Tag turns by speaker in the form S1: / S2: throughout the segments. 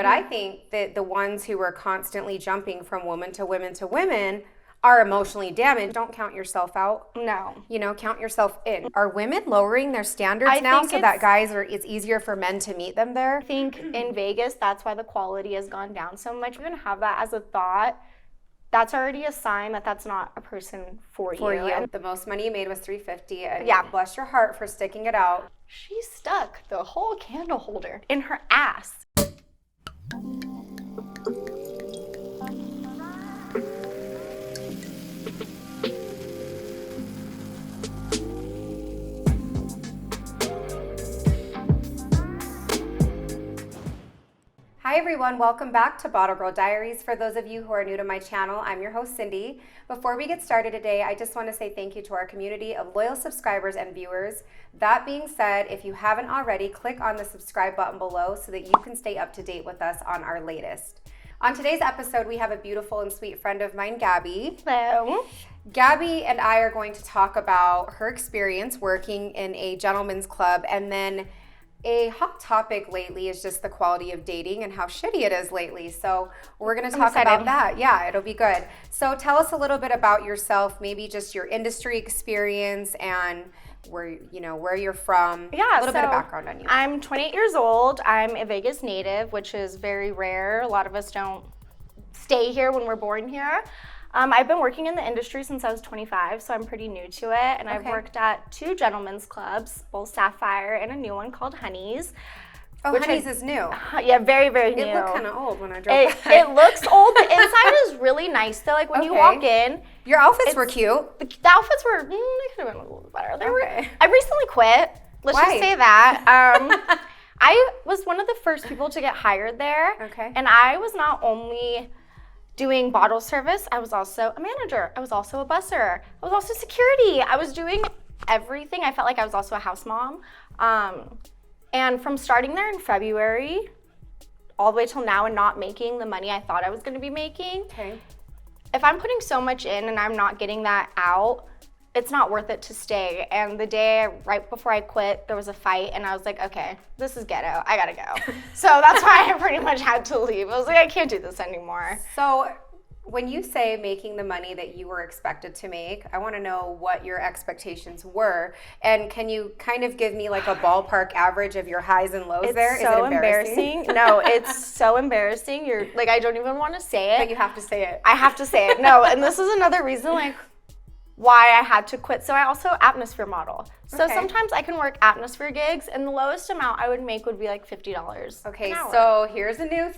S1: But I think that the ones who are constantly jumping from woman to women to women are emotionally damaged. Don't count yourself out.
S2: No.
S1: Count yourself in. Are women lowering their standards now so that it's easier for men to meet them there?
S2: I think in Vegas, that's why the quality has gone down so much. Even have that as a thought, that's already a sign that that's not a person for you.
S1: And the most money you made was $350, and bless your heart for sticking it out.
S2: She stuck the whole candle holder in her ass.
S1: Hi everyone, welcome back to Bottle Girl Diaries. For those of you who are new to my channel, I'm your host Cindy. Before we get started today, I just want to say thank you to our community of loyal subscribers and viewers. That being said, if you haven't already, click on the subscribe button below so that you can stay up to date with us on our latest. On today's episode, we have a beautiful and sweet friend of mine, Gabi.
S2: Hello.
S1: Gabi and I are going to talk about her experience working in a gentleman's club, and then a hot topic lately is just the quality of dating and how shitty it is lately. So we're going to talk about that. Yeah, it'll be good. So tell us a little bit about yourself, maybe just your industry experience and where you're from.
S2: Yeah,
S1: a little bit of background on you.
S2: I'm 28 years old. I'm a Vegas native, which is very rare. A lot of us don't stay here when we're born here. I've been working in the industry since I was 25, so I'm pretty new to it. And I've worked at 2 gentlemen's clubs, both Sapphire and a new one called Honey's.
S1: Oh, Honey's is new.
S2: Yeah, very, very new.
S1: It looked kind of old when I drove by.
S2: It looks old. The inside is really nice, though. Like, when you walk in.
S1: Your outfits were cute.
S2: The outfits were, they could have been a little better. I recently quit. Let's just say that. I was one of the first people to get hired there.
S1: Okay.
S2: And I was not only doing bottle service, I was also a manager. I was also a busser. I was also security. I was doing everything. I felt like I was also a house mom. And from starting there in February all the way till now and not making the money I thought I was going to be making, if I'm putting so much in and I'm not getting that out, it's not worth it to stay. And the day right before I quit, there was a fight, and I was like, okay, this is ghetto. I gotta go. So that's why I pretty much had to leave. I was like, I can't do this anymore.
S1: So when you say making the money that you were expected to make, I want to know what your expectations were. And can you kind of give me like a ballpark average of your highs and lows there?
S2: It's so embarrassing. No, it's so embarrassing. You're like, I don't even want to say it.
S1: But you have to say it.
S2: I have to say it. No, and this is another reason, like, why I had to quit. So I also atmosphere model. So sometimes I can work atmosphere gigs, and the lowest amount I would make would be like $50
S1: Okay,
S2: an hour.
S1: So here's a new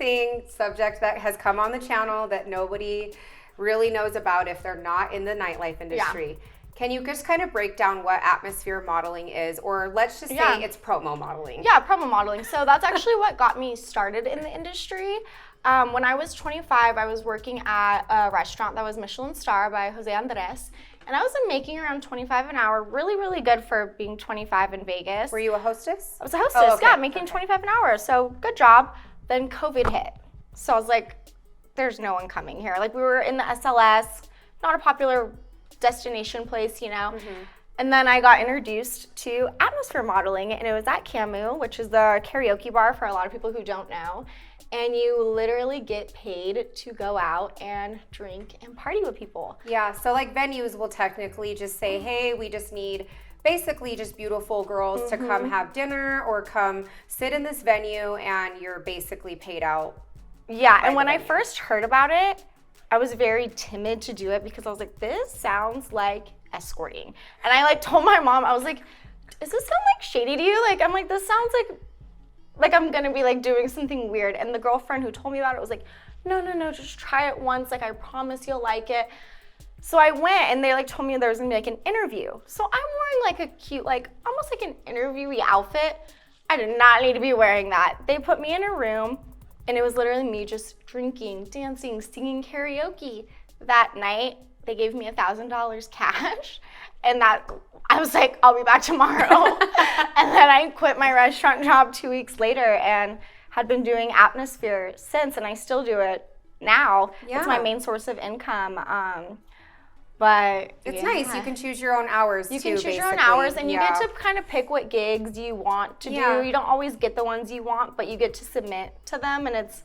S1: subject that has come on the channel that nobody really knows about if they're not in the nightlife industry. Yeah. Can you just kind of break down what atmosphere modeling is, or let's just say it's promo modeling?
S2: Yeah, promo modeling. So that's actually what got me started in the industry. When I was 25, I was working at a restaurant that was Michelin star by Jose Andres. And I was making around $25 an hour, really, really good for being 25 in Vegas.
S1: Were you a hostess?
S2: I was a hostess, making $25 an hour. So good job. Then COVID hit. So I was like, there's no one coming here. Like, we were in the SLS, not a popular destination place, And then I got introduced to atmosphere modeling, and it was at Camu, which is the karaoke bar for a lot of people who don't know. And you literally get paid to go out and drink and party with people.
S1: Yeah, so like venues will technically just say, hey, we just need basically just beautiful girls to come have dinner or come sit in this venue, and you're basically paid out.
S2: Yeah, and when I first heard about it, I was very timid to do it because I was like, this sounds like escorting. And I like told my mom, I was like, does this sound like shady to you? Like, I'm like, this sounds like I'm gonna be like doing something weird. And the girlfriend who told me about it was like, no, just try it once. Like, I promise you'll like it. So I went, and they like told me there was gonna be like an interview. So I'm wearing like a cute, like almost like an interviewee outfit. I did not need to be wearing that. They put me in a room, and it was literally me just drinking, dancing, singing karaoke. That night, they gave me $1,000 cash, and that I was like, I'll be back tomorrow. And then I quit my restaurant job 2 weeks later and had been doing atmosphere since, and I still do it now. Yeah. It's my main source of income. But
S1: it's nice. You can choose your own hours too,
S2: You can choose your own
S1: basically.
S2: hours, and you get to kind of pick what gigs you want to do. You don't always get the ones you want, but you get to submit to them, and it's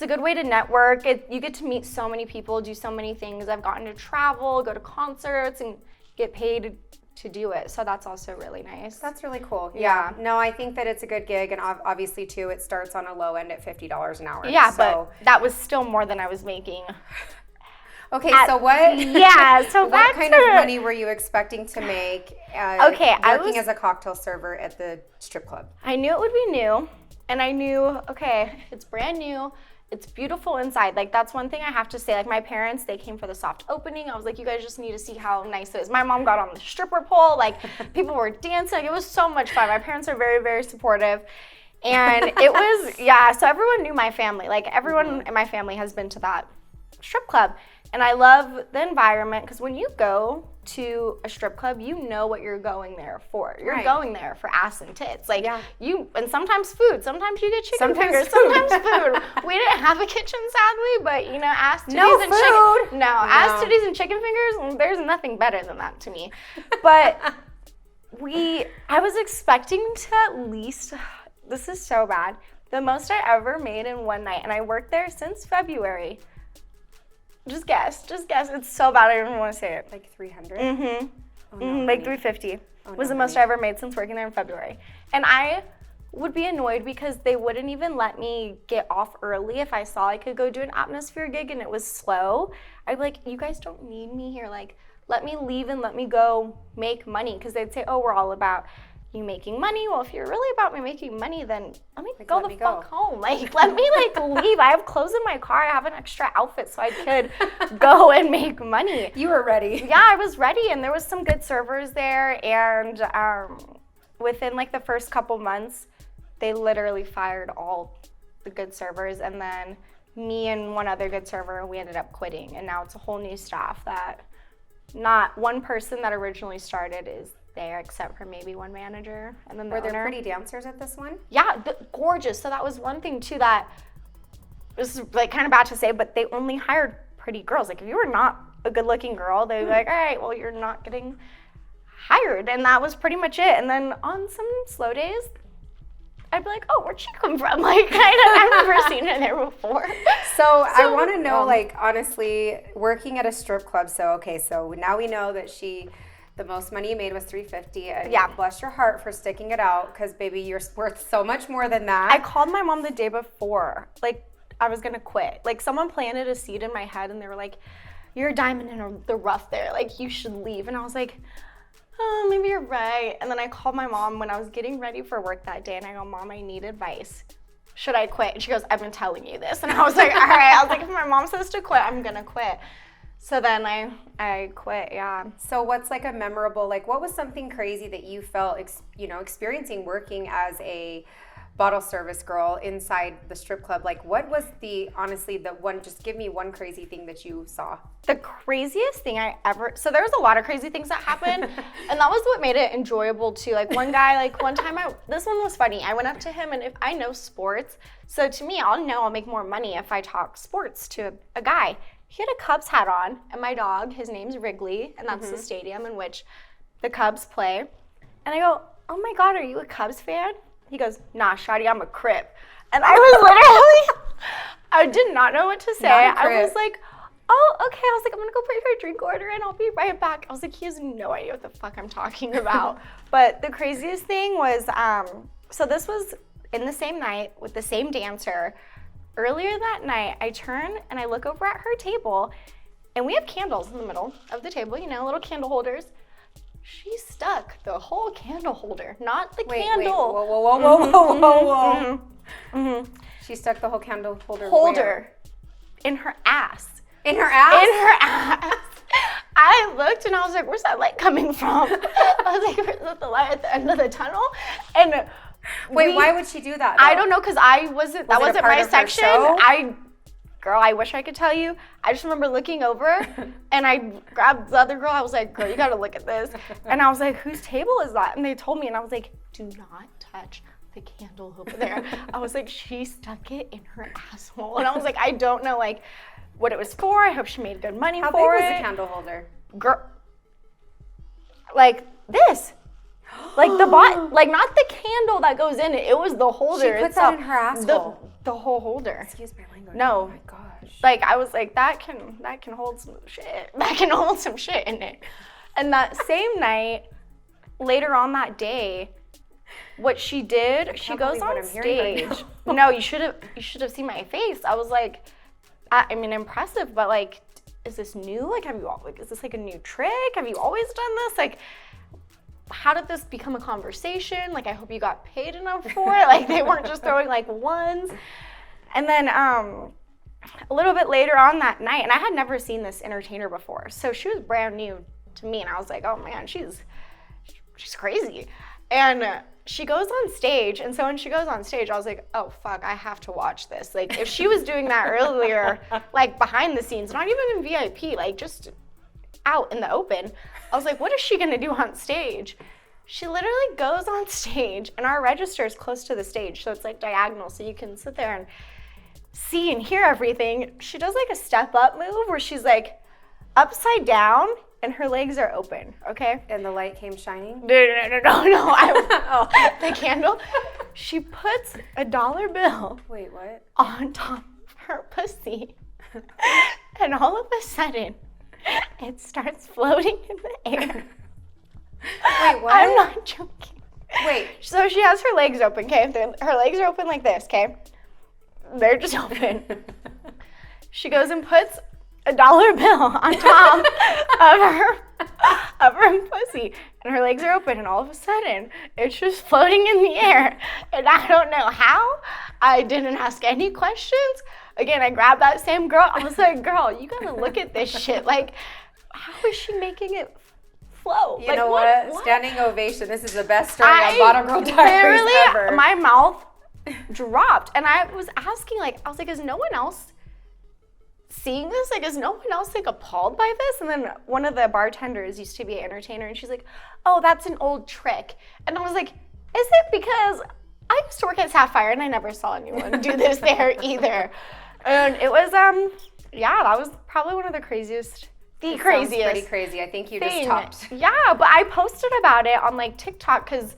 S2: a good way to network. You get to meet so many people, do so many things. I've gotten to travel, go to concerts, and get paid to do it. So that's also really nice.
S1: That's really cool. Yeah. No, I think that it's a good gig, and obviously too, it starts on a low end at $50 an hour.
S2: Yeah, but that was still more than I was making.
S1: Okay, so what?
S2: Yeah, so
S1: what kind of money were you expecting to make? Working as a cocktail server at the strip club.
S2: I knew it would be new, and I knew, okay, it's brand new. It's beautiful inside. Like, that's one thing I have to say. Like, my parents, they came for the soft opening. I was like, you guys just need to see how nice it is. My mom got on the stripper pole. Like, people were dancing. It was so much fun. My parents are very, very supportive. And it was, so everyone knew my family. Like, everyone in my family has been to that strip club. And I love the environment, because when you go to a strip club, you know what you're going there for. You're going there for ass and tits. Like, and sometimes food. Sometimes you get chicken fingers. Sometimes food. We didn't have a kitchen, sadly, but, ass, titties, and chicken. Ass, titties, and chicken fingers, there's nothing better than that to me. But I was expecting to at least, this is so bad, the most I ever made in one night, and I worked there since February. Just guess. It's so bad I don't even want to say it.
S1: Like 300?
S2: Mm-hmm. Like 350 was the most I ever made since working there in February. And I would be annoyed because they wouldn't even let me get off early if I saw I could go do an atmosphere gig and it was slow. I'd be like, you guys don't need me here. Like, let me leave and let me go make money. Because they'd say, oh, we're all about you making money. Well, if you're really about me making money, then let me go the fuck home. Like, let me leave. I have clothes in my car. I have an extra outfit so I could go and make money.
S1: You were ready.
S2: Yeah, I was ready, and there was some good servers there. And within like the first couple months, they literally fired all the good servers, and then me and one other good server, we ended up quitting. And now it's a whole new staff that not one person that originally started is there, except for maybe one manager and then the
S1: owner. Were there pretty dancers at this one?
S2: Yeah, gorgeous. So that was one thing too that was like kind of bad to say, but they only hired pretty girls. Like, if you were not a good-looking girl, they'd be like, all right, well, you're not getting hired, and that was pretty much it. And then on some slow days, I'd be like, oh, where'd she come from? Like, I've never seen her there before.
S1: So I want to know, like, honestly, working at a strip club. So now we know that the most money you made was $350. And bless your heart for sticking it out, because baby, you're worth so much more than that.
S2: I called my mom the day before, like, I was gonna quit. Like, someone planted a seed in my head, and they were like, "You're a diamond in the rough there. Like, you should leave." And I was like, "Oh, maybe you're right." And then I called my mom when I was getting ready for work that day, and I go, "Mom, I need advice. Should I quit?" And she goes, "I've been telling you this." And I was like, "All right." I was like, if my mom says to quit, I'm gonna quit. So then I quit, yeah.
S1: So what's like a memorable, like, what was something crazy that you felt, experiencing working as a bottle service girl inside the strip club? Like, what was just give me one crazy thing that you saw.
S2: The craziest thing so there was a lot of crazy things that happened, and that was what made it enjoyable too. Like, one guy, like, one time this one was funny. I went up to him, and if I know sports, so to me, I'll make more money if I talk sports to a guy. He had a Cubs hat on, and my dog, his name's Wrigley, and that's the stadium in which the Cubs play. And I go, "Oh my God, are you a Cubs fan?" He goes, "Nah, shawty, I'm a Crip." And I was literally, I did not know what to say. I was like, "Oh, okay." I was like, "I'm gonna go put your drink order and I'll be right back." I was like, he has no idea what the fuck I'm talking about. But the craziest thing was, so this was in the same night with the same dancer. Earlier that night, I turn and I look over at her table, and we have candles in the middle of the table, little candle holders. She stuck the whole candle holder, not the candle.
S1: Whoa. Mm-hmm. She stuck the whole candle holder where?
S2: In her ass.
S1: In her ass?
S2: In her ass. I looked and I was like, where's that light coming from? I was like, is that the light at the end of the tunnel? And
S1: wait, why would she do that, though?
S2: I don't know, because that wasn't my section. I wish I could tell you. I just remember looking over, and I grabbed the other girl. I was like, "Girl, you gotta look at this." And I was like, "Whose table is that?" And they told me, and I was like, "Do not touch the candle over there." I was like, she stuck it in her asshole. And I was like, I don't know, like, what it was for. I hope she made good money for it.
S1: How big was the candle holder?
S2: girl, like this. Like the like not the candle that goes in it. It was the holder.
S1: She puts that in her asshole.
S2: The whole holder.
S1: Excuse my language.
S2: No.
S1: Oh my gosh.
S2: Like I was like, that can hold some shit. That can hold some shit in it. And that same night, later on that day, what she did, she goes on stage.
S1: Right
S2: no, you should have seen my face. I was like, I mean, impressive, but like, is this new? Like, is this like a new trick? Have you always done this? Like, how did this become a conversation? Like, I hope you got paid enough for it. Like, they weren't just throwing like ones. And then a little bit later on that night, and I had never seen this entertainer before, so she was brand new to me, and I was like, oh man, she's crazy. And she goes on stage, and so when she goes on stage, I was like, oh fuck, I have to watch this. Like, if she was doing that earlier, like behind the scenes, not even in VIP, like just out in the open, I was like, what is she gonna do on stage? She literally goes on stage, and our register is close to the stage, so it's like diagonal, so you can sit there and see and hear everything. She does like a step up move where she's like upside down and her legs are open, okay?
S1: And the light came shining?
S2: No. The candle. She puts a dollar bill.
S1: Wait, what?
S2: On top of her pussy. And all of a sudden, it starts floating in the air.
S1: Wait, what?
S2: I'm not joking.
S1: Wait.
S2: So she has her legs open, okay? Her legs are open like this, okay? They're just open. She goes and puts a dollar bill on top of her pussy, and her legs are open, and all of a sudden, it's just floating in the air, and I don't know how. I didn't ask any questions. Again, I grabbed that same girl. I was like, girl, you gotta look at this shit. Like, how is she making it flow?
S1: You know what? Standing ovation. This is the best story on Bottom Girl Diaries ever.
S2: My mouth dropped, and I was asking, like, I was like, is no one else seeing this? Like, is no one else like appalled by this? And then one of the bartenders used to be an entertainer, and she's like, oh, that's an old trick. And I was like, is it? Because I used to work at Sapphire, and I never saw anyone do this there either. And it was, yeah, that was probably one of the craziest.
S1: Sounds pretty crazy. I think you just topped.
S2: Yeah, but I posted about it on like TikTok because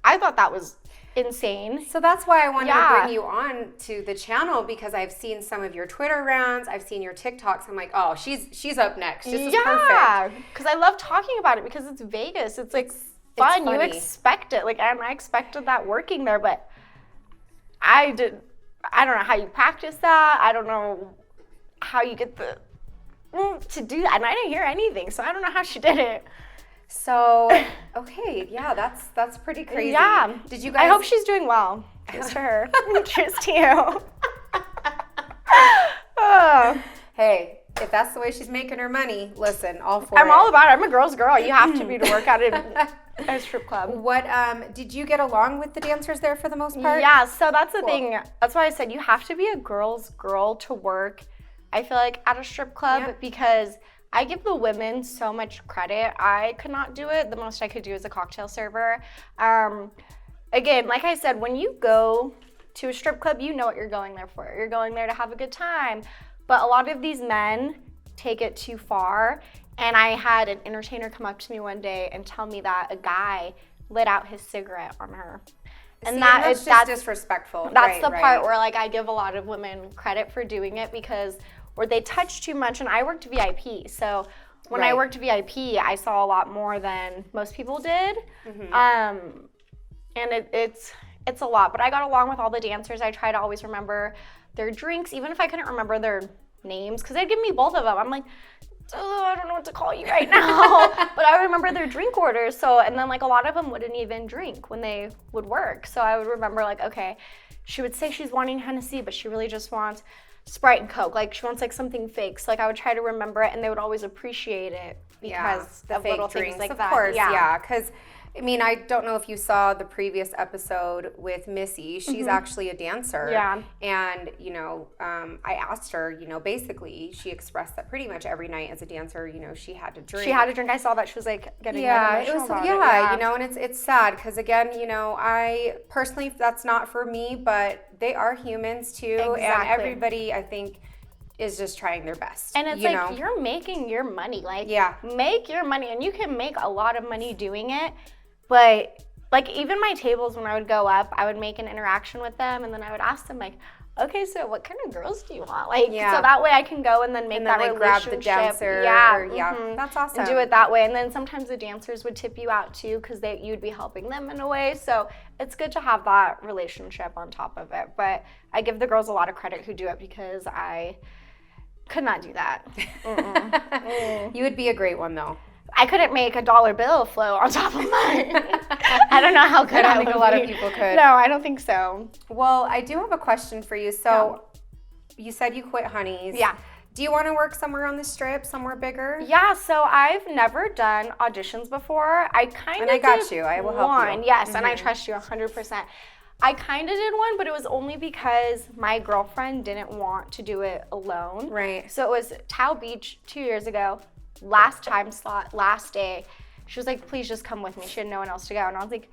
S2: I thought that was insane.
S1: So that's why I wanted to bring you on to the channel, because I've seen some of your Twitter rants, I've seen your TikToks. I'm like, oh, she's up next. This is perfect.
S2: Yeah, because I love talking about it because it's Vegas. It's like fun. You expect it. Like, and I expected that working there, but I don't know how you practice that. I don't know how you get to do that, and I didn't hear anything, so I don't know how she did it.
S1: So, okay, yeah, that's pretty crazy.
S2: Yeah.
S1: Did you guys?
S2: I hope she's doing well. Cheers to her. Cheers to you. Oh.
S1: Hey, if that's the way she's making her money, listen, all for it.
S2: I'm all about it. I'm a girl's girl. You have to be to work at a strip club.
S1: What did you get along with the dancers there for the most part?
S2: Yeah, so that's the thing. That's why I said you have to be a girl's girl to work, I feel like, at a strip club, because I give the women so much credit. I could not do it. The most I could do is a cocktail server. Again, like I said, when you go to a strip club, you know what you're going there for. You're going there to have a good time. But a lot of these men take it too far. And I had an entertainer come up to me one day and tell me that a guy lit out his cigarette on her.
S1: And that's just disrespectful.
S2: That's the part where, like, I give a lot of women credit for doing it, because or they touch too much. And I worked VIP, so when I worked VIP, I saw a lot more than most people did. Mm-hmm. And it's a lot. But I got along with all the dancers. I try to always remember their drinks, even if I couldn't remember their names, because they'd give me both of them. I'm like, oh, I don't know what to call you right now. But I remember their drink orders. So, and then like a lot of them wouldn't even drink when they would work. So I would remember, like, okay, she would say she's wanting Hennessy, but she really just wants Sprite and Coke. Like, she wants like something fake. So like I would try to remember it, and they would always appreciate it because
S1: the
S2: of
S1: fake
S2: little
S1: drinks,
S2: things like
S1: of
S2: that.
S1: course, yeah. Because I mean, I don't know if you saw the previous episode with Missy. She's actually a dancer.
S2: Yeah.
S1: And, you know, I asked her, you know, basically she expressed that pretty much every night as a dancer, you know, she had to drink.
S2: She had to drink. I saw that. She was like getting emotional about it.
S1: Yeah, you know, and it's sad because, again, you know, I personally, that's not for me, but they are humans too.
S2: Exactly.
S1: And everybody, I think, is just trying their best.
S2: And it's like, you're making your money. Like, make your money. And you can make a lot of money doing it. But, like, even my tables, when I would go up, I would make an interaction with them. And then I would ask them, like, okay, so what kind of girls do you want? Like, so that way I can go and then make that relationship.
S1: Grab the dancer. That's awesome.
S2: And do it that way. And then sometimes the dancers would tip you out too, because you'd be helping them in a way. So it's good to have that relationship on top of it. But I give the girls a lot of credit who do it, because I could not do that.
S1: You would be a great one, though.
S2: I couldn't make a dollar bill flow on top of mine. I don't know how good
S1: I don't think a lot of people could.
S2: No, I don't think so.
S1: Well, I do have a question for you. So you said you quit Honey's.
S2: Yeah.
S1: Do you want to work somewhere on the Strip, somewhere bigger?
S2: Yeah, so I've never done auditions before. I kind of
S1: And I got you. I will help you.
S2: Yes, and I trust you 100%. I kind of did one, but it was only because my girlfriend didn't want to do it alone.
S1: Right.
S2: So it was Tao Beach 2 years ago. Last time slot, last day, she was like, please just come with me. She had no one else to go. And I was like,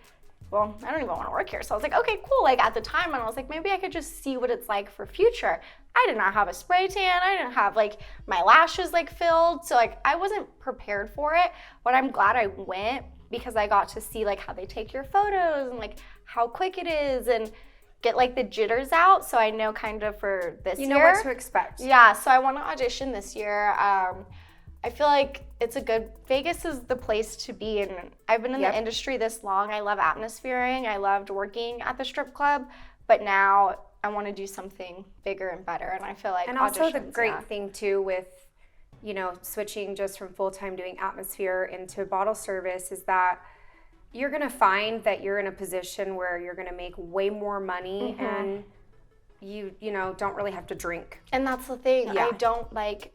S2: well, I don't even want to work here. So I was like, okay, cool. Like at the time, and I was like, maybe I could just see what it's like for future. I did not have a spray tan. I didn't have like my lashes like filled. So like I wasn't prepared for it, but I'm glad I went, because I got to see like how they take your photos and like how quick it is, and get like the jitters out. So I know kind of for this year.
S1: You know what to expect.
S2: Yeah. So I want to audition this year. I feel like it's Vegas is the place to be, and I've been in the industry this long. I love atmosphering. I loved working at the strip club, but now I want to do something bigger and better, and I feel like
S1: and also the great thing too with, switching just from full-time doing atmosphere into bottle service is that you're going to find that you're in a position where you're going to make way more money, and you don't really have to drink.
S2: And that's the thing. I don't like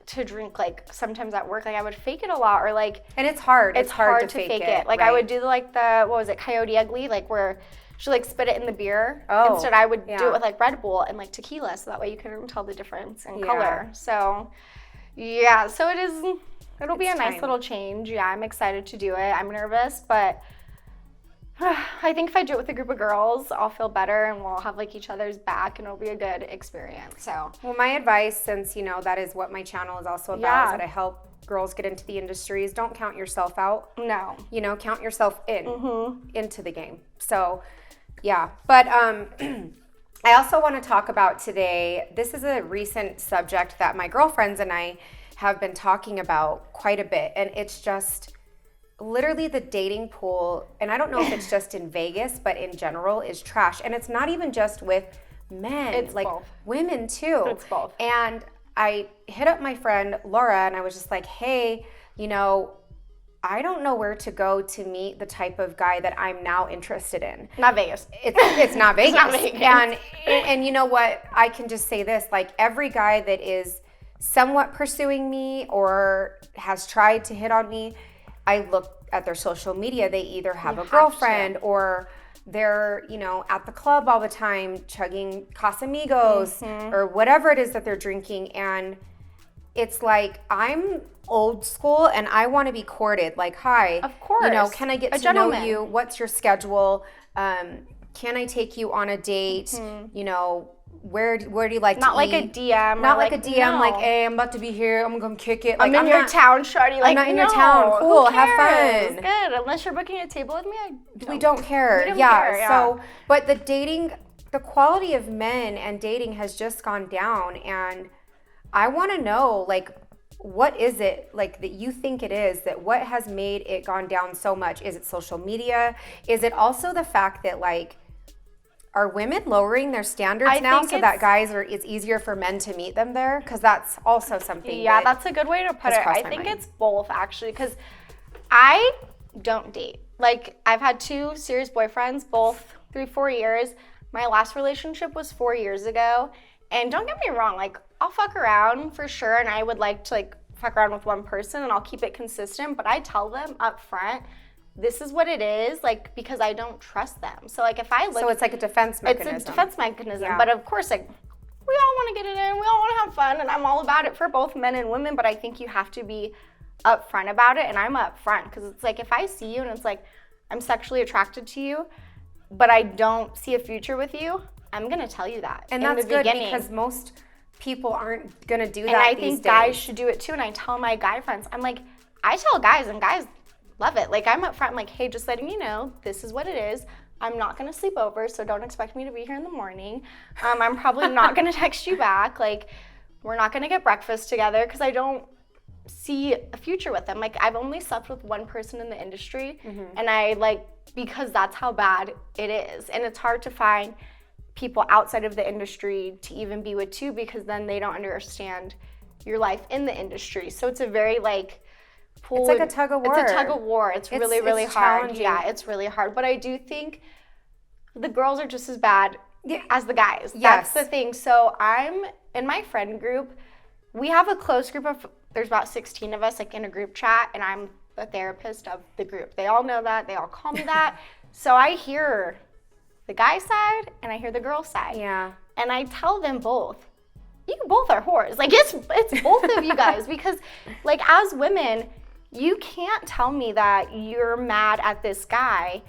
S2: to drink, like sometimes at work, like I would fake it a lot, or like,
S1: and it's hard to fake it.
S2: Like I would do like the Coyote Ugly, like where she like spit it in the beer. Instead I would do it with like Red Bull and like tequila, so that way you couldn't tell the difference in color. So it'll be a nice little change. I'm excited to do it. I'm nervous, but I think if I do it with a group of girls, I'll feel better, and we'll have like each other's back, and it'll be a good experience. So,
S1: well, my advice, since that is what my channel is also about, is that I help girls get into the industry, is don't count yourself out.
S2: No.
S1: Count yourself into the game. So, yeah. But I also want to talk about today, this is a recent subject that my girlfriends and I have been talking about quite a bit, and it's just literally the dating pool, and I don't know if it's just in Vegas, but in general, is trash. And it's not even just with men,
S2: it's
S1: like
S2: both.
S1: Women too.
S2: It's both.
S1: And I hit up my friend Laura, and I was just like, hey, I don't know where to go to meet the type of guy that I'm now interested in.
S2: Not Vegas.
S1: It's not Vegas.
S2: It's not Vegas.
S1: And you know what? I can just say this, like every guy that is somewhat pursuing me or has tried to hit on me, I look at their social media. They either have a girlfriend or they're, at the club all the time chugging Casamigos or whatever it is that they're drinking. And it's like, I'm old school and I want to be courted. Like, hi.
S2: Of course.
S1: Can I get to know you? What's your schedule? Can I take you on a date? Where do you like to eat?
S2: Not like a DM.
S1: Not like a DM, like, hey, I'm about to be here. I'm going to kick it.
S2: Like, I'm in your town, shorty. Like,
S1: I'm not in your town. Cool, have fun.
S2: Good. Unless you're booking a table with me,
S1: we don't care.
S2: We don't care.
S1: So, but the quality of men and dating has just gone down. And I want to know, like, what is it, like, that you think it is, that what has made it gone down so much? Is it social media? Is it also the fact that, like, are women lowering their standards now so that it's easier for men to meet them there? Because that's also something.
S2: Yeah, that's a good way to put it. I think it's both, actually, because I don't date. Like, I've had 2 serious boyfriends, both 3-4 years. My last relationship was 4 years ago. And don't get me wrong, like, I'll fuck around for sure, and I would like to, like, fuck around with one person, and I'll keep it consistent. But I tell them up front, this is what it is, like, because I don't trust them. So, like, if I look...
S1: So it's like a defense mechanism.
S2: It's a defense mechanism. Yeah. But, of course, like, we all want to get it in. We all want to have fun. And I'm all about it for both men and women. But I think you have to be upfront about it. And I'm upfront. Because it's like, if I see you and it's like, I'm sexually attracted to you, but I don't see a future with you, I'm going to tell you that
S1: and that's good because most people aren't gonna do that.
S2: And I
S1: these
S2: think
S1: days.
S2: guys should do it too. And I tell my guy friends, I'm like, I tell guys, and guys love it. Like, I'm up front, I'm like, hey, just letting you know, this is what it is. I'm not gonna sleep over, so don't expect me to be here in the morning. I'm probably not gonna text you back. Like, we're not gonna get breakfast together because I don't see a future with them. Like, I've only slept with one person in the industry, and I like, because that's how bad it is. And it's hard to find people outside of the industry to even be with too, because then they don't understand your life in the industry. So it's a very like,
S1: it's like a tug of war.
S2: It's a tug of war. It's really, really hard. Yeah, it's really hard. But I do think the girls are just as bad as the guys.
S1: Yes.
S2: That's the thing. So I'm in my friend group. We have a close group of, there's about 16 of us like in a group chat, and I'm the therapist of the group. They all know that. They all call me that. So I hear the guy side and I hear the girl side.
S1: Yeah.
S2: And I tell them both, you both are whores. Like, it's both of you guys, because like as women, you can't tell me that you're mad at this guy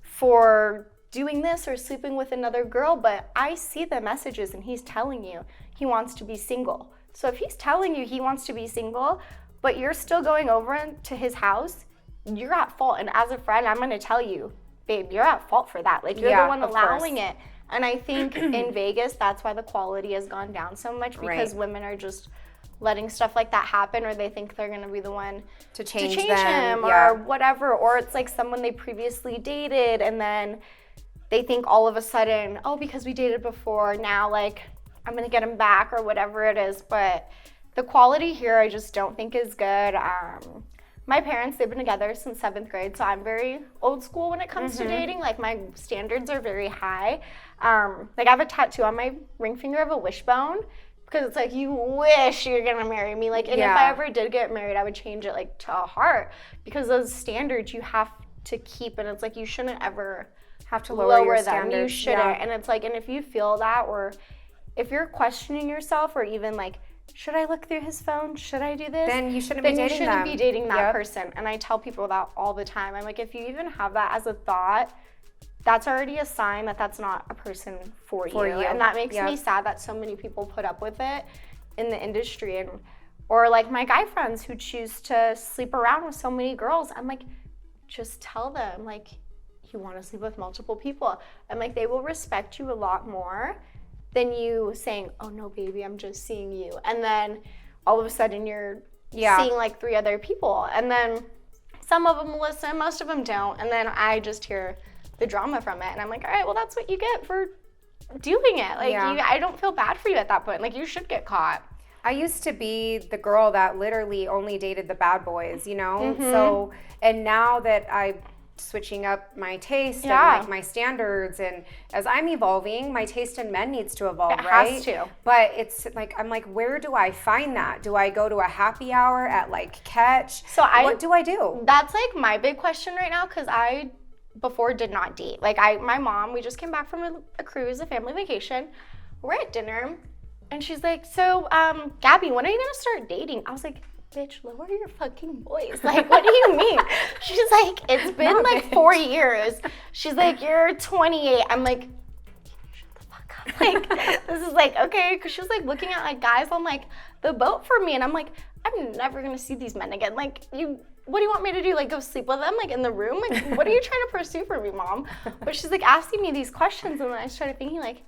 S2: for doing this or sleeping with another girl, but I see the messages and he's telling you he wants to be single. So if he's telling you he wants to be single, but you're still going over to his house, you're at fault. And as a friend, I'm gonna tell you, babe, you're at fault for that. Like, you're the one allowing it. And I think in Vegas, that's why the quality has gone down so much, because women are just letting stuff like that happen, or they think they're gonna be the one
S1: to change
S2: him or whatever. Or it's like someone they previously dated, and then they think all of a sudden, oh, because we dated before, now like I'm gonna get him back or whatever it is. But the quality here, I just don't think is good. My parents, they've been together since 7th grade, so I'm very old school when it comes to dating. Like, my standards are very high. Like, I have a tattoo on my ring finger of a wishbone, because it's like, you wish you're gonna marry me. Like, and if I ever did get married, I would change it like to a heart, because those standards you have to keep, and it's like, you shouldn't ever
S1: have to lower your
S2: them.
S1: standards.
S2: You shouldn't. And it's like, and if you feel that, or if you're questioning yourself, or even like, should I look through his phone? Should I do this?
S1: Then you shouldn't be dating
S2: that person. And I tell people that all the time. I'm like, if you even have that as a thought, that's already a sign that that's not a person for you. And that makes me sad that so many people put up with it in the industry. And or like my guy friends who choose to sleep around with so many girls. I'm like, just tell them, like, you want to sleep with multiple people. I'm like, they will respect you a lot more than you saying, oh no, baby, I'm just seeing you. And then all of a sudden you're seeing like 3 other people. And then some of them will listen, most of them don't. And then I just hear the drama from it. And I'm like, all right, well, that's what you get for doing it. Like, I don't feel bad for you at that point. Like, you should get caught.
S1: I used to be the girl that literally only dated the bad boys, you know? So, and now that I'm switching up my taste and like my standards, and as I'm evolving, my taste in men needs to evolve, right? It has to. But it's like, I'm like, where do I find that? Do I go to a happy hour at like Catch? So what do I do?
S2: That's like my big question right now, because I before did not date. Like, my mom, we just came back from a cruise, a family vacation. We're at dinner, and she's like, so Gabi, when are you gonna start dating? I was like, bitch, lower your fucking voice. Like, what do you mean? She's like, it's been like 4 years. She's like, you're 28. I'm like, shut the fuck up. Like, this is like, okay. Because she was like looking at like guys on like the boat for me. And I'm like, I'm never going to see these men again. Like, what do you want me to do? Like, go sleep with them? Like, in the room? Like, what are you trying to pursue for me, mom? But she's like asking me these questions. And then I started thinking like,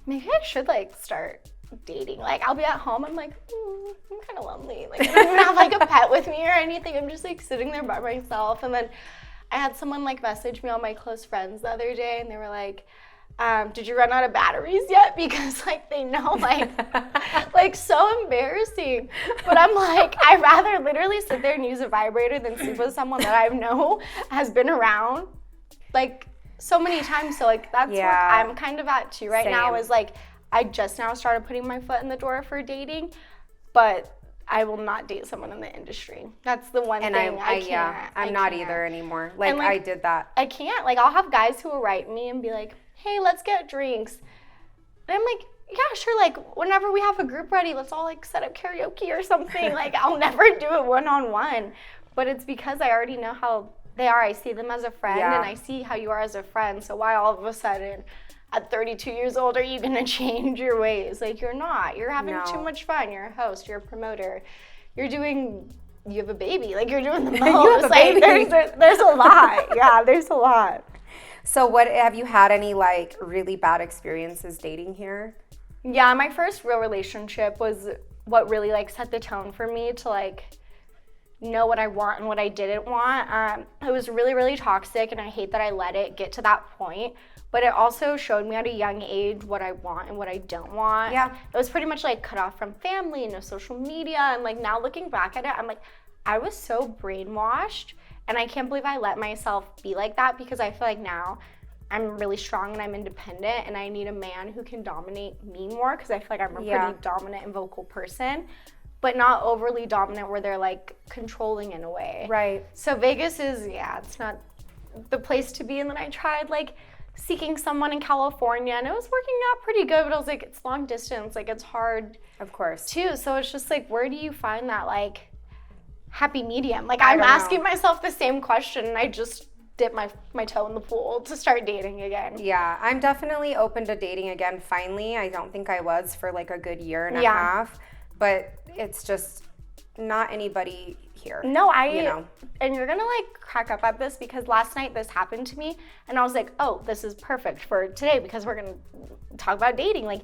S2: maybe I should like start dating. Like, I'll be at home, I'm like, I'm kind of lonely. Like, I don't even have like a pet with me or anything. I'm just like sitting there by myself. And then I had someone like message me on my close friends the other day, and they were like, did you run out of batteries yet? Because like they know, like like so embarrassing. But I'm like, I'd rather literally sit there and use a vibrator than sleep with someone that I know has been around like so many times. So like that's what I'm kind of at too right now, is like, I just now started putting my foot in the door for dating, but I will not date someone in the industry. That's the one thing I can't.
S1: I'm not either anymore. Like, I did that.
S2: I can't. Like, I'll have guys who will write me and be like, hey, let's get drinks. And I'm like, yeah, sure. Like, whenever we have a group ready, let's all like set up karaoke or something. Like, I'll never do it one-on-one. But it's because I already know how they are. I see them as a friend, and I see how you are as a friend. So why all of a sudden, at 32 years old, are you going to change your ways? Like, you're not. You're having
S1: No.
S2: too much fun. You're a host. You're a promoter. You have a baby. Like, you're doing the most.
S1: You have a
S2: like,
S1: baby.
S2: there's a lot. Yeah, there's a lot.
S1: So what, have you had any like really bad experiences dating here?
S2: Yeah, my first real relationship was what really like set the tone for me to like know what I want and what I didn't want. It was really, really toxic, and I hate that I let it get to that point. But it also showed me at a young age what I want and what I don't want.
S1: Yeah.
S2: It was pretty much like cut off from family and no social media. And like now looking back at it, I'm like, I was so brainwashed, and I can't believe I let myself be like that, because I feel like now I'm really strong and I'm independent, and I need a man who can dominate me more, because I feel like I'm a pretty dominant and vocal person, but not overly dominant where they're like controlling in a way.
S1: Right.
S2: So Vegas is, it's not the place to be. And then I tried like seeking someone in California, and it was working out pretty good, but I was like, it's long distance, like it's hard
S1: Of course.
S2: too. So it's just like, where do you find that like happy medium? Like I'm asking myself the same question, and I just dip my toe in the pool to start dating again.
S1: Yeah, I'm definitely open to dating again finally. I don't think I was for like a good year and a half, but it's just not anybody here.
S2: No, and you're gonna like crack up at this, because last night this happened to me, and I was like, oh, this is perfect for today, because we're gonna talk about dating. Like,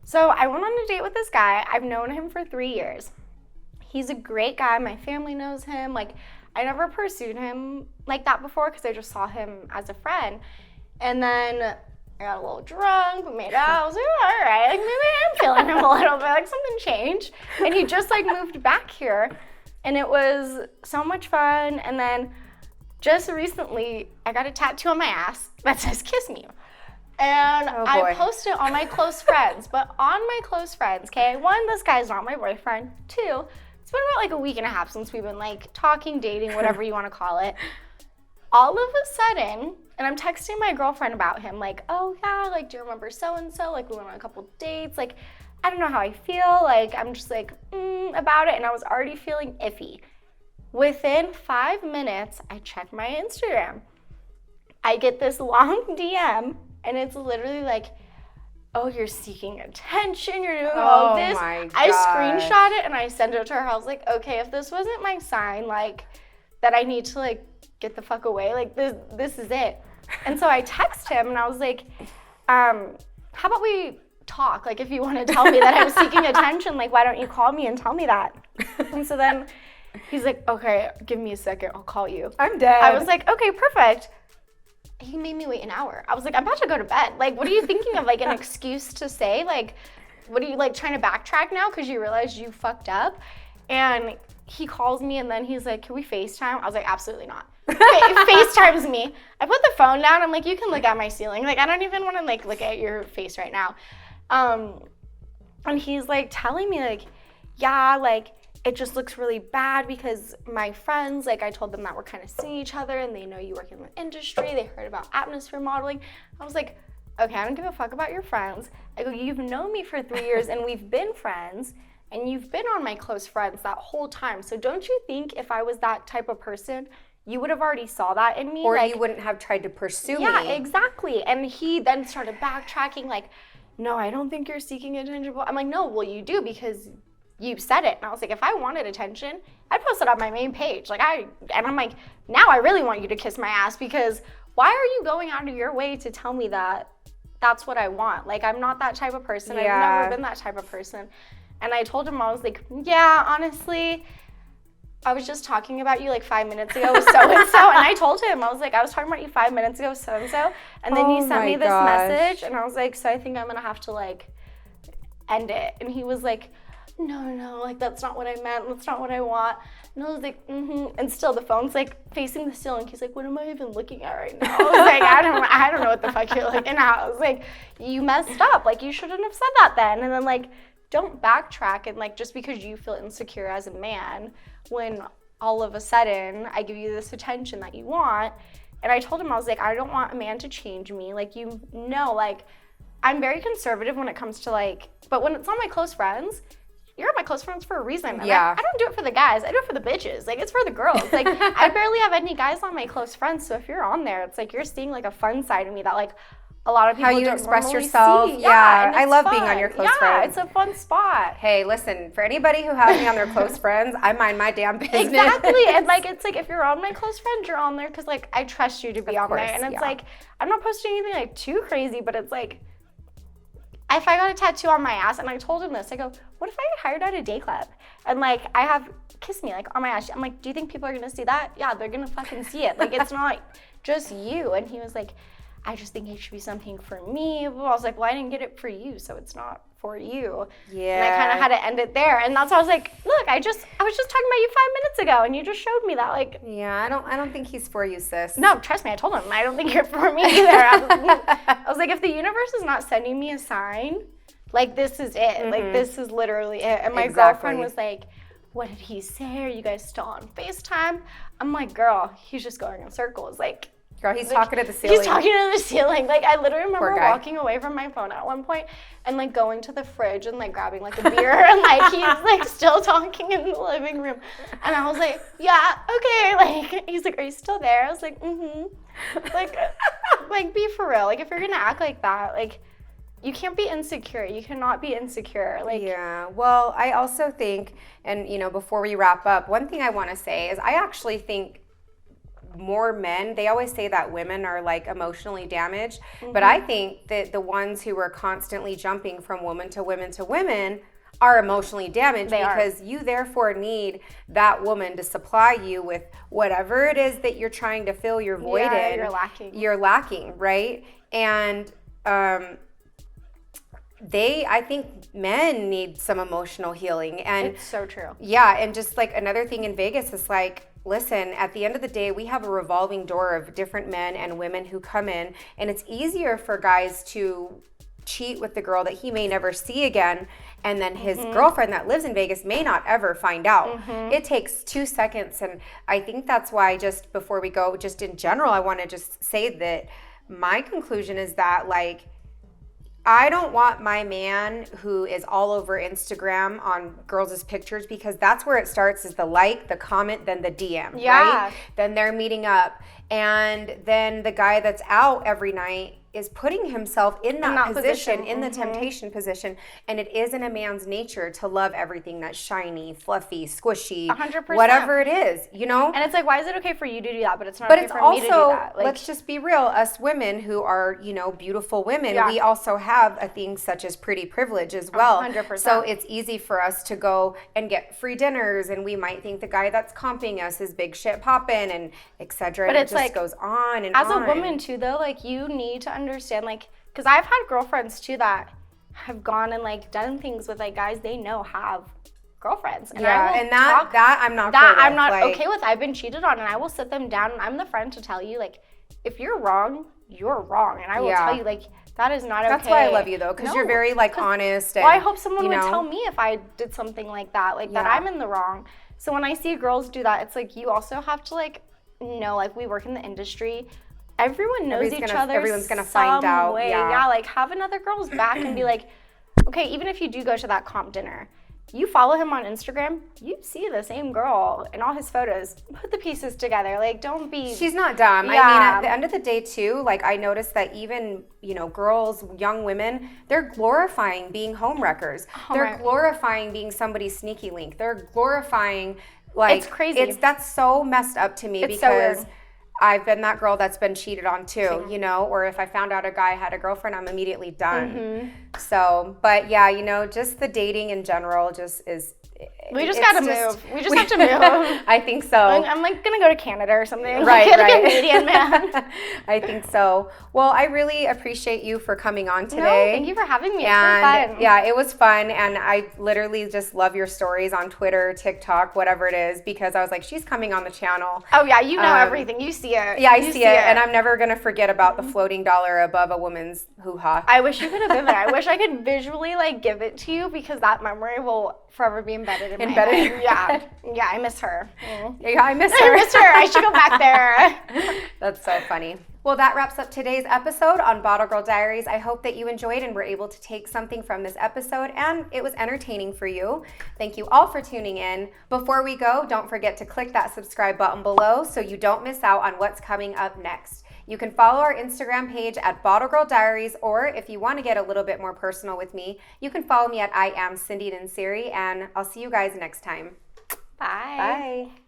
S2: so I went on a date with this guy. I've known him for 3 years. He's a great guy. My family knows him. Like, I never pursued him like that before, because I just saw him as a friend. And then I got a little drunk, we made out. I was like, oh, all right, like maybe I'm feeling him a little bit, like something changed. And he just like moved back here, and it was so much fun. And then just recently, I got a tattoo on my ass that says "Kiss Me," and I posted on my close friends. But on my close friends, okay, one, this guy's not my boyfriend. Two, it's been about like a week and a half since we've been like talking, dating, whatever you want to call it. All of a sudden, and I'm texting my girlfriend about him, like, oh yeah, like, do you remember so-and-so? Like, we went on a couple dates. Like, I don't know how I feel. Like, I'm just like, about it. And I was already feeling iffy. Within 5 minutes, I check my Instagram. I get this long DM, and it's literally like, oh, you're seeking attention. You're doing all this.
S1: My gosh.
S2: I screenshot it, and I sent it to her. I was like, okay, if this wasn't my sign, like, that I need to, like, get the fuck away, like, this is it. And so I text him, and I was like, how about we talk? Like, if you want to tell me that I'm seeking attention, like, why don't you call me and tell me that? And so then he's like, okay, give me a second, I'll call you.
S1: I'm dead.
S2: I was like, okay, perfect. He made me wait an hour. I was like, I'm about to go to bed. Like, what are you thinking of, like, an excuse to say? Like, what are you, like, trying to backtrack now because you realized you fucked up? And he calls me, and then he's like, can we FaceTime? I was like, absolutely not. FaceTimes me. I put the phone down. I'm like, you can look at my ceiling. Like, I don't even want to, like, look at your face right now. And he's, like, telling me, like, yeah, like, it just looks really bad because my friends, like, I told them that we're kind of seeing each other, and they know you work in the industry. They heard about atmosphere modeling. I was like, okay, I don't give a fuck about your friends. I go, you've known me for 3 years, and we've been friends. And you've been on my close friends that whole time. So don't you think if I was that type of person, you would have already saw that in me?
S1: Or
S2: like,
S1: you wouldn't have tried to pursue me.
S2: Yeah, exactly. And he then started backtracking, like, no, I don't think you're seeking attention. I'm like, no, well, you do, because you said it. And I was like, if I wanted attention, I'd post it on my main page. And I'm like, now I really want you to kiss my ass, because why are you going out of your way to tell me that that's what I want? Like, I'm not that type of person.
S1: Yeah.
S2: I've never been that type of person. And I told him, I was like, yeah, honestly, I was just talking about you like 5 minutes ago with so-and-so. And I told him, I was like, I was talking about you 5 minutes ago with so-and-so. And then you sent me this message. And I was like, so I think I'm going to have to like end it. And he was like, no, like, that's not what I meant. That's not what I want. And I was like, And still the phone's like facing the ceiling. He's like, what am I even looking at right now? I was like, I don't know what the fuck you're looking at. I was like, you messed up. Like, you shouldn't have said that then. And then, like, don't backtrack, and like, just because you feel insecure as a man, when all of a sudden I give you this attention that you want. And I told him, I was like, I don't want a man to change me. Like, you know, like, I'm very conservative when it comes to like, but when it's on my close friends, you're my close friends for a reason. And
S1: yeah.
S2: I don't do it for the guys. I do it for the bitches. Like, it's for the girls. Like, I barely have any guys on my close friends. So if you're on there, it's like you're seeing like a fun side of me that like a lot of people
S1: how you
S2: don't
S1: express
S2: normally
S1: yourself.
S2: see.
S1: Yeah,
S2: and
S1: I
S2: it's
S1: love
S2: fun.
S1: being on your close
S2: yeah,
S1: friends.
S2: it's a fun spot.
S1: Hey, listen, for anybody who has me on their close friends, I mind my damn business.
S2: Exactly. And like, it's like, if you're on my close friend, you're on there because like I trust you to be on there. And it's like, I'm not posting anything like too crazy, but it's like, if I got a tattoo on my ass, and I told him this, I go, what if I get hired at a day club? And like, I have Kiss Me like on my ass. I'm like, do you think people are gonna see that? Yeah, they're gonna fucking see it. Like, it's not just you. And he was like, I just think it should be something for me. Well, I was like, well, I didn't get it for you, so it's not for you.
S1: Yeah.
S2: And I kind of had to end it there. And that's why I was like, look, I was just talking about you 5 minutes ago, and you just showed me that. Like,
S1: yeah, I don't think he's for you, sis.
S2: no, trust me, I told him, I don't think you're for me either. I was like, if the universe is not sending me a sign, like, this is it. Like, this is literally it. And my girlfriend was like, what did he say? Are you guys still on FaceTime? I'm like, girl, he's just going in circles. Like,
S1: girl, he's talking to the ceiling.
S2: He's talking to the ceiling. Like, I literally remember walking away from my phone at one point and like going to the fridge and like grabbing like a beer and like he's like still talking in the living room. And I was like, yeah, okay. Like, he's like, are you still there? I was like, like be for real. Like, if you're gonna act like that, like, you can't be insecure. You cannot be insecure. Like,
S1: yeah. Well, I also think, and you know, before we wrap up, one thing I want to say is I actually think more men, they always say that women are like emotionally damaged, but I think that the ones who are constantly jumping from woman to women to women are emotionally damaged because you therefore need that woman to supply you with whatever it is that you're trying to fill your void in. You're lacking, right? And I think men need some emotional healing. And
S2: it's so true.
S1: Yeah, and just like another thing in Vegas is like, listen, at the end of the day, we have a revolving door of different men and women who come in, and it's easier for guys to cheat with the girl that he may never see again, and then his girlfriend that lives in Vegas may not ever find out. It takes 2 seconds, and I think that's why, just before we go, just in general, I want to just say that my conclusion is that, like, I don't want my man who is all over Instagram on girls' pictures, because that's where it starts, is the like, the comment, then the DM, right? Then they're meeting up. And then the guy that's out every night is putting himself in that position, in the temptation position. And it is in a man's nature to love everything that's shiny, fluffy, squishy,
S2: 100%.
S1: Whatever it is, you know?
S2: And it's like, why is it okay for you to do that, but it's not okay for me to do that?
S1: Like, let's just be real. Us women who are, you know, beautiful women, we also have a thing such as pretty privilege as well.
S2: 100%.
S1: So it's easy for us to go and get free dinners, and we might think the guy that's comping us is big shit popping, and et cetera.
S2: But
S1: and
S2: it's
S1: it just
S2: like,
S1: goes on and
S2: as
S1: on.
S2: a woman too, though, like, you need to understand, like, because I've had girlfriends too that have gone and like done things with like guys they know have girlfriends, and
S1: that I'm not
S2: okay with. I've been cheated on, and I will sit them down, and I'm the friend to tell you, like, if you're wrong, you're wrong, and I will tell you, like, that is not okay.
S1: That's why I love you, though, because you're very like honest. And,
S2: well, I hope someone would tell me if I did something like that, like that I'm in the wrong. So when I see girls do that, it's like, you also have to like know, like, we work in the industry. Everyone knows each other.
S1: Everyone's gonna find out.
S2: Yeah, like, have another girl's back and be like, okay, even if you do go to that comp dinner, you follow him on Instagram, you see the same girl in all his photos. Put the pieces together. Like, don't be.
S1: She's not dumb.
S2: Yeah.
S1: I mean, at the end of the day, too, like, I noticed that even, you know, girls, young women, they're glorifying being homewreckers. They're glorifying being somebody's sneaky link. They're glorifying, like,
S2: it's crazy.
S1: That's so messed up to me, because I've been that girl that's been cheated on too, you know, or if I found out a guy had a girlfriend, I'm immediately done. So, but yeah, you know, just the dating in general just is.
S2: We just gotta move. We just have to move.
S1: I think so.
S2: I'm like gonna go to Canada or something.
S1: Right.
S2: Like a Canadian man.
S1: I think so. Well, I really appreciate you for coming on today.
S2: No, thank you for having me. It's been fun.
S1: Yeah, it was fun, and I literally just love your stories on Twitter, TikTok, whatever it is, because I was like, she's coming on the channel.
S2: Oh yeah, you know everything. You see it.
S1: Yeah, I see it, and I'm never gonna forget about the floating dollar above a woman's hoo-ha.
S2: I wish you could have been there. I wish I could visually like give it to you, because that memory will forever be embedded in my head. Yeah, I miss her.
S1: Yeah, I miss her.
S2: I should go back there.
S1: That's so funny. Well, that wraps up today's episode on Bottle Girl Diaries. I hope that you enjoyed and were able to take something from this episode, and it was entertaining for you. Thank you all for tuning in. Before we go, don't forget to click that subscribe button below so you don't miss out on what's coming up next. You can follow our Instagram page at Bottle Girl Diaries, or if you want to get a little bit more personal with me, you can follow me at I am Cindy Nansiri, and I'll see you guys next time.
S2: Bye.
S1: Bye.